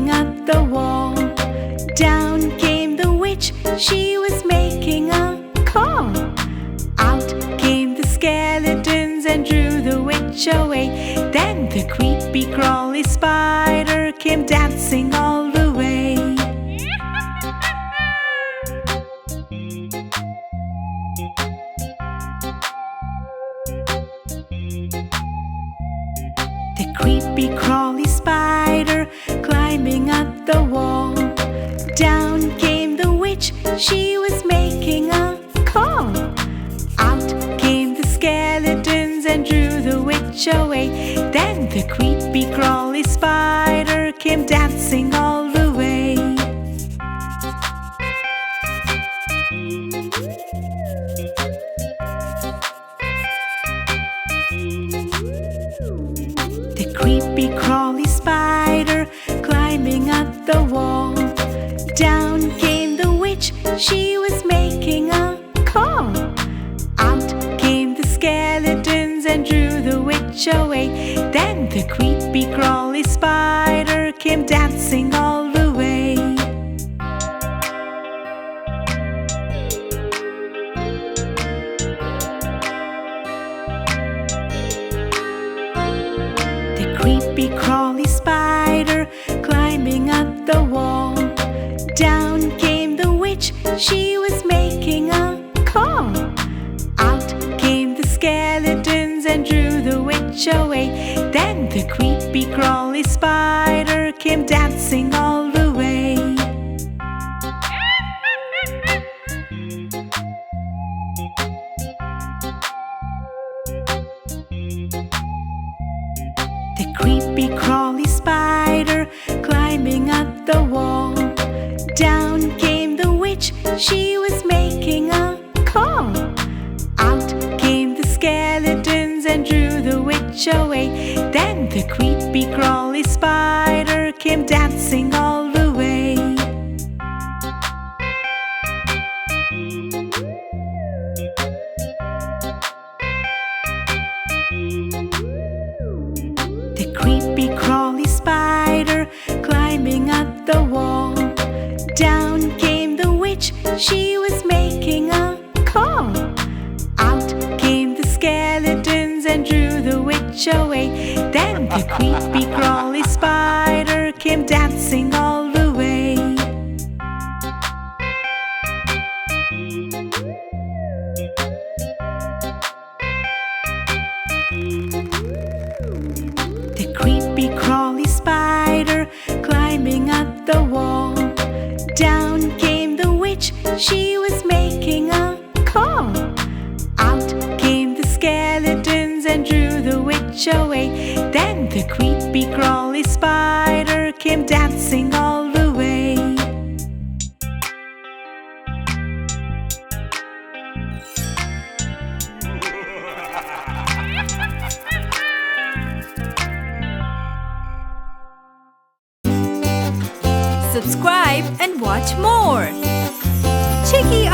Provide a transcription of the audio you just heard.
climbing up the wall. Down came the witch, she was making a call. Out came the skeletons and drew the witch away. Then the creepy crawly spider came dancing all the way. The creepy crawly spider climbing up the wall. Down came the witch, she was making a call. Out came the skeletons and drew the witch away. Then the creepy crawly spider came dancing all the way. The creepy crawly spider climbing up the wall. Down came the witch, she was making a call. Out came the skeletons and drew the witch away. Then the creepy crawly spider came dancing all the way. The creepy crawly spider climbing up the wall. Down came the witch, she was making a call. Out came the skeletons and drew the witch away. Then the creepy crawly spider came dancing all the way. The creepy crawly spider climbing up the wall. Down came the witch, she was making a call. Out came the skeletons and drew the witch away. Then the creepy crawly spider came dancing all the way. The creepy crawly spider climbing up the wall. Down came the witch, she was making a call. Out came the skeletons and drew the witch away. Then the creepy crawly spider came dancing all the way. The creepy crawly spider climbing up the wall. Down came the witch, she was making a call. Out came the skeletons and drew the witch away. Then the creepy crawly spider came dancing all the way. Subscribe and watch more. Chiki